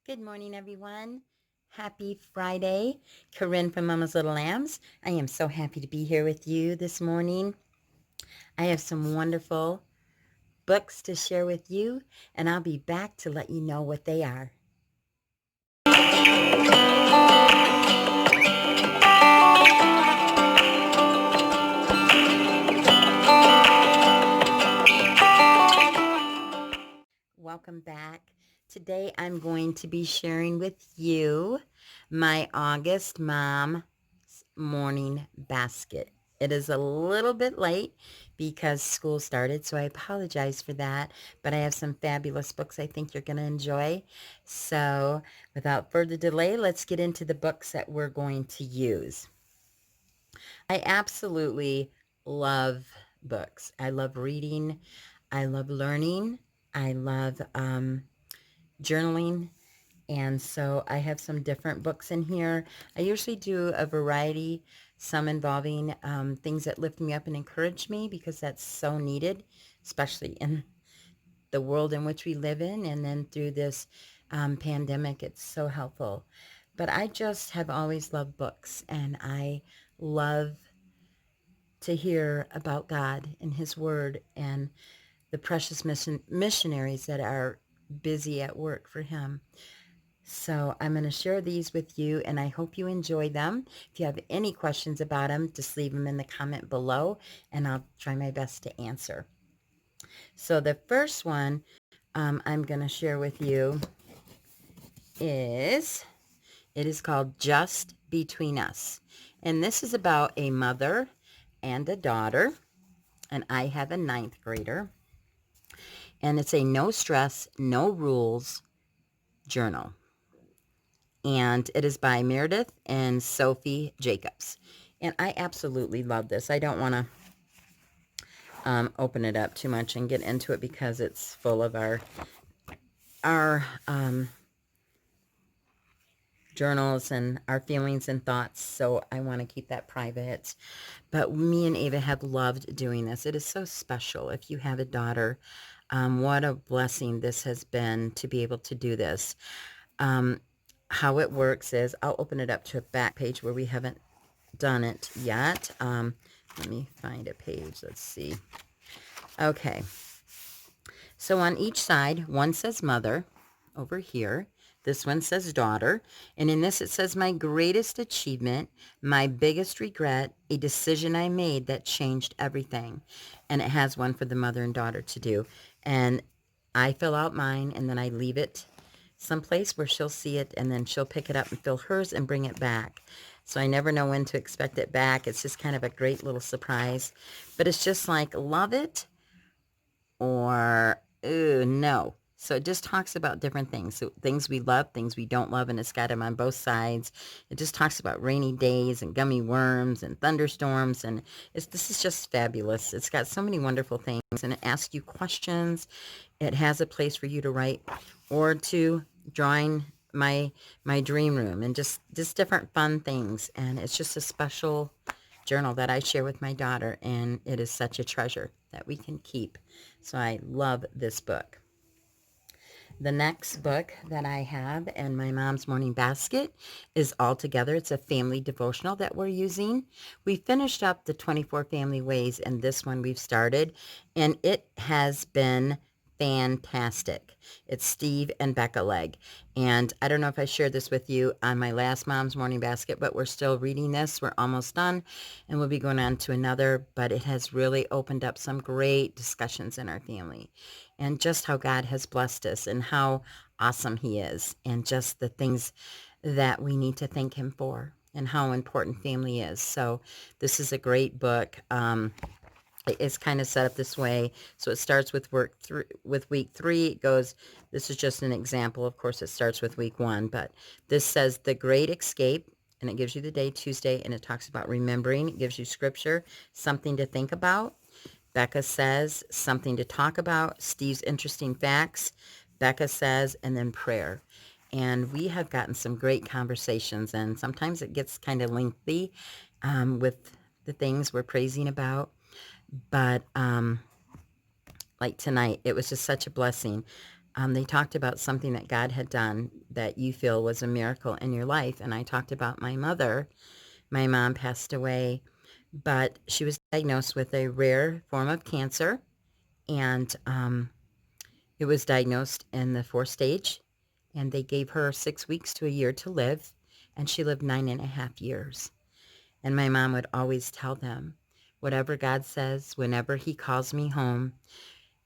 Good morning, everyone. Happy Friday. Corinne from Mama's Little Lambs. I am so happy to be here with you this morning. I have some wonderful books to share with you, and I'll be back to let you know what they are. Welcome back. Today I'm going to be sharing with you my August Mom's Morning Basket. It is a little bit late because school started, so I apologize for that. But I have some fabulous books I think you're going to enjoy. So without further delay, let's get into the books that we're going to use. I absolutely love books. I love reading. I love learning. I love journaling. And so I have some different books in here. I usually do a variety, some involving things that lift me up and encourage me because that's so needed, especially in the world in which we live in. And then through this pandemic, it's so helpful. But I just have always loved books, and I love to hear about God and his word and the precious missionaries that are busy at work for him. So I'm going to share these with you, and I hope you enjoy them. If you have any questions about them, just leave them in the comment below, and I'll try my best to answer. So the first one I'm going to share with you is, it is called Just Between Us. And this is about a mother and a daughter, and I have a 9th grader. And it's a no stress, no rules journal. And it is by Meredith and Sophie Jacobs. And I absolutely love this. I don't want to open it up too much and get into it because it's full of our journals and our feelings and thoughts. So I want to keep that private. But me and Ava have loved doing this. It is so special. If you have a daughter, what a blessing this has been to be able to do this. How it works is, I'll open it up to a back page where we haven't done it yet. Let me find a page. Let's see. Okay. So on each side, one says mother over here. This one says daughter. And in this, it says my greatest achievement, my biggest regret, a decision I made that changed everything. And it has one for the mother and daughter to do. And I fill out mine, and then I leave it someplace where she'll see it, and then she'll pick it up and fill hers and bring it back. So I never know when to expect it back. It's just kind of a great little surprise. But it's just like, love it or, ooh, no. So it just talks about different things. So things we love, things we don't love, and it's got them on both sides. It just talks about rainy days and gummy worms and thunderstorms, and this is just fabulous. It's got so many wonderful things, and it asks you questions. It has a place for you to write or to drawing my dream room, and just different fun things. And it's just a special journal that I share with my daughter, and it is such a treasure that we can keep. So I love this book. The next book that I have in my mom's morning basket is All Together. It's a family devotional that we're using. We finished up the 24 family ways, and this one we've started, and it has been fantastic. It's Steve and Becca Legg. And I don't know if I shared this with you on my last mom's morning basket, but we're still reading this. We're almost done, and we'll be going on to another, but it has really opened up some great discussions in our family, and just how God has blessed us and how awesome he is, and just the things that we need to thank him for, and how important family is. So this is a great book. It's kind of set up this way. So it starts with week 3. It goes, this is just an example. Of course, it starts with week 1, but this says the great escape, and it gives you the day, Tuesday, and it talks about remembering. It gives you scripture, something to think about. Becca says something to talk about. Steve's interesting facts. Becca says, and then prayer. And we have gotten some great conversations, and sometimes it gets kind of lengthy with the things we're praising about. But like tonight, it was just such a blessing. They talked about something that God had done that you feel was a miracle in your life. And I talked about my mother. My mom passed away, but she was diagnosed with a rare form of cancer, and it was diagnosed in the fourth stage, and they gave her 6 weeks to a year to live, and she lived 9.5 years. And my mom would always tell them, whatever God says, whenever he calls me home,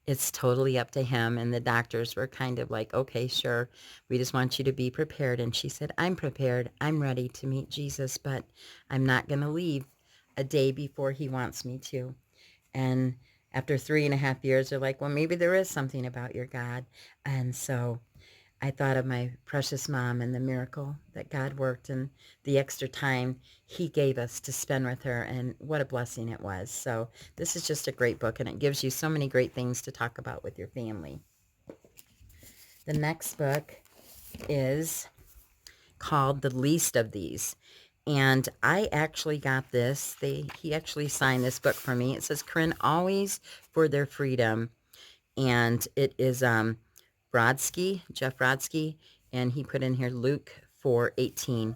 it's totally up to him. And the doctors were kind of like, okay, sure. We just want you to be prepared. And she said, I'm prepared. I'm ready to meet Jesus, but I'm not going to leave a day before he wants me to. And after 3.5 years, they're like, well, maybe there is something about your God. And so I thought of my precious mom and the miracle that God worked and the extra time he gave us to spend with her, and what a blessing it was. So this is just a great book, and it gives you so many great things to talk about with your family. The next book is called The Least of These. And I actually got this. He actually signed this book for me. It says, Corinne, always for their freedom. And it is Jeff Brodsky, and he put in here Luke 4:18.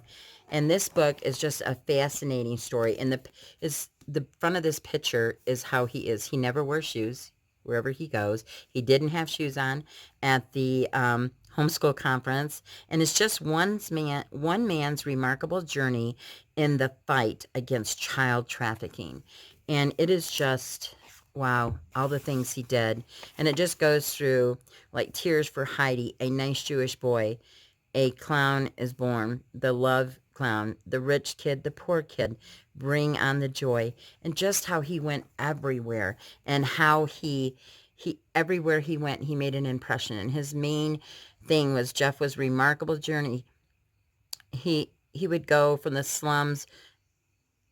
And this book is just a fascinating story. And the front of this picture is how he is. He never wears shoes wherever he goes. He didn't have shoes on at the homeschool conference. And it's just one man's remarkable journey in the fight against child trafficking. And it is just, wow, all the things he did. And it just goes through like Tears for Heidi, A Nice Jewish Boy, A Clown is Born, The Love Clown, The Rich Kid, The Poor Kid, Bring on the Joy, and just how he went everywhere, and how he everywhere he went, he made an impression. And his main thing was Jeff was remarkable journey. He would go from the slums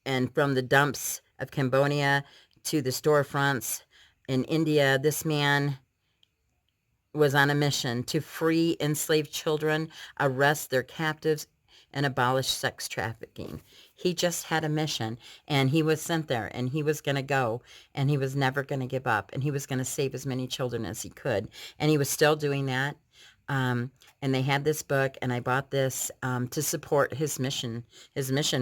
and from the dumps of Cambodia to the storefronts in India. This man was on a mission to free enslaved children, arrest their captives, and abolish sex trafficking. He just had a mission, and he was sent there, and he was going to go, and he was never going to give up, and he was going to save as many children as he could, and he was still doing that. And they had this book, and I bought this to support his mission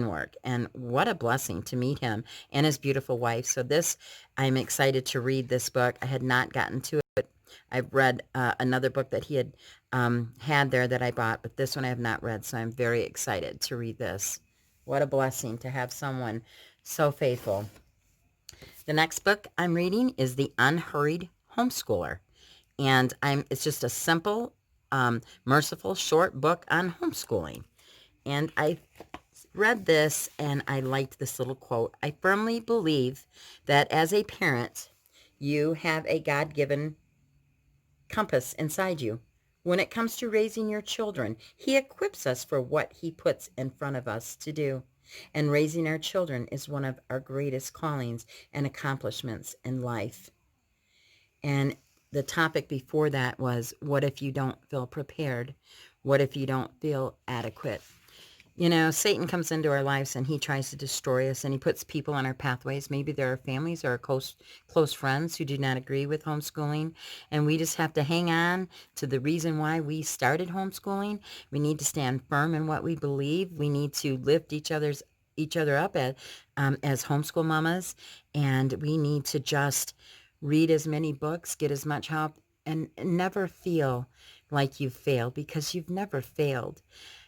work. And what a blessing to meet him and his beautiful wife. So this, I'm excited to read this book. I had not gotten to it. I've read another book that he had had there that I bought, but this one I have not read, so I'm very excited to read this. What a blessing to have someone so faithful. The next book I'm reading is The Unhurried Homeschooler, and it's just a simple, merciful, short book on homeschooling. And I read this, and I liked this little quote. I firmly believe that as a parent, you have a God-given compass inside you. When it comes to raising your children, he equips us for what he puts in front of us to do. And raising our children is one of our greatest callings and accomplishments in life. And the topic before that was, what if you don't feel prepared? What if you don't feel adequate? You know, Satan comes into our lives and he tries to destroy us, and he puts people on our pathways. Maybe there are families or close friends who do not agree with homeschooling, and we just have to hang on to the reason why we started homeschooling. We need to stand firm in what we believe. We need to lift each other up as homeschool mamas, and we need to just read as many books, get as much help, and never feel like you've failed, because you've never failed.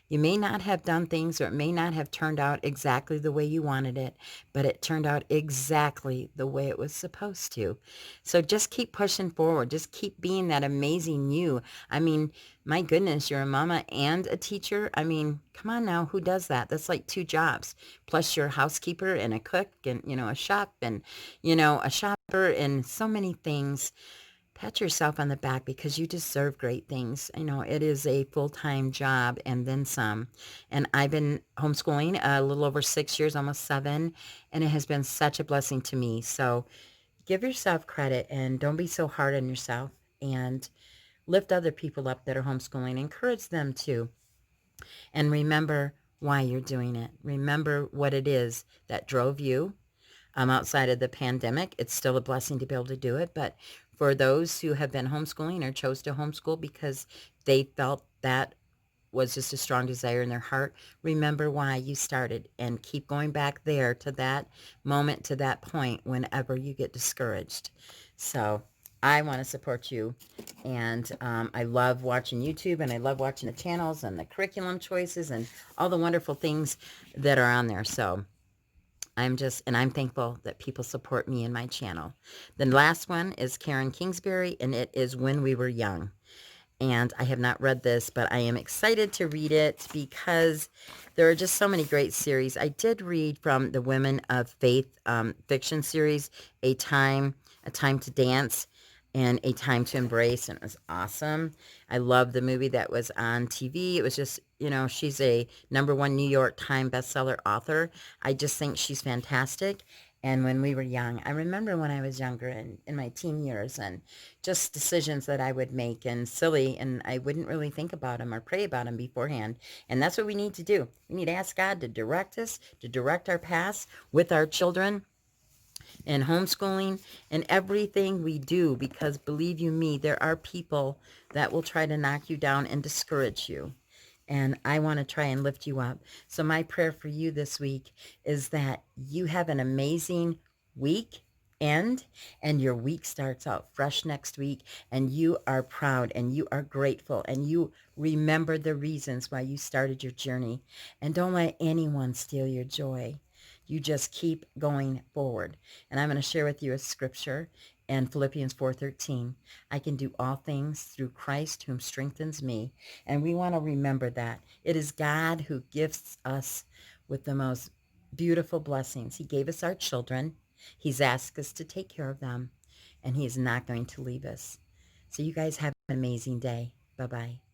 You may not have done things, or it may not have turned out exactly the way you wanted it, but it turned out exactly the way it was supposed to. So just keep pushing forward. Just keep being that amazing you. I mean, my goodness, you're a mama and a teacher. I mean, come on now, who does that? That's like 2 jobs. Plus you're a housekeeper and a cook and, a shop and, a shopper and so many things. Pat yourself on the back, because you deserve great things. It is a full-time job and then some. And I've been homeschooling a little over 6 years, almost 7, and it has been such a blessing to me. So give yourself credit and don't be so hard on yourself, and lift other people up that are homeschooling. Encourage them too. And remember why you're doing it. Remember what it is that drove you. Outside of the pandemic, it's still a blessing to be able to do it. But for those who have been homeschooling or chose to homeschool because they felt that was just a strong desire in their heart, remember why you started and keep going back there to that moment, to that point whenever you get discouraged. So I want to support you. And I love watching YouTube, and I love watching the channels and the curriculum choices and all the wonderful things that are on there. So I'm thankful that people support me and my channel. The last one is Karen Kingsbury, and it is When We Were Young. And I have not read this, but I am excited to read it because there are just so many great series. I did read from the Women of Faith fiction series, A Time to Dance, and A Time to Embrace, and it was awesome. I love the movie that was on TV. It was just, she's a #1 New York Times bestseller author. I just think she's fantastic. And When We Were Young, I remember when I was younger and in my teen years, and just decisions that I would make and silly, and I wouldn't really think about them or pray about them beforehand. And that's what we need to do. We need to ask God to direct us, to direct our paths with our children and homeschooling and everything we do, because believe you me, there are people that will try to knock you down and discourage you. And I want to try and lift you up. So my prayer for you this week is that you have an amazing week end, and your week starts out fresh next week, and you are proud and you are grateful and you remember the reasons why you started your journey, and don't let anyone steal your joy. You just keep going forward. And I'm going to share with you a scripture in Philippians 4:13. I can do all things through Christ whom strengthens me. And we want to remember that. It is God who gifts us with the most beautiful blessings. He gave us our children. He's asked us to take care of them. And he is not going to leave us. So you guys have an amazing day. Bye-bye.